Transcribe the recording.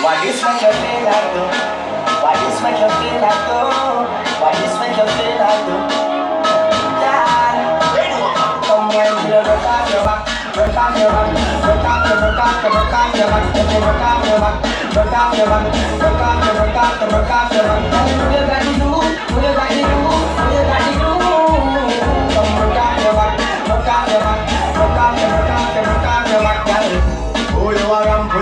Why this make you feel like though? Why this make you feel like though? Why this make you feel like though? Yeah. Come here, you broke off your back, broke off your back, broke off your, broke off your, broke off your back, if you broke off your back, broke off your back, broke off your, broke off your, broke off your back. Tell me what you got to do, what you got to do, what you got to do. Come broke off your back, broke off your back, broke off your, broke off your, broke off your back, girl. Oh, you are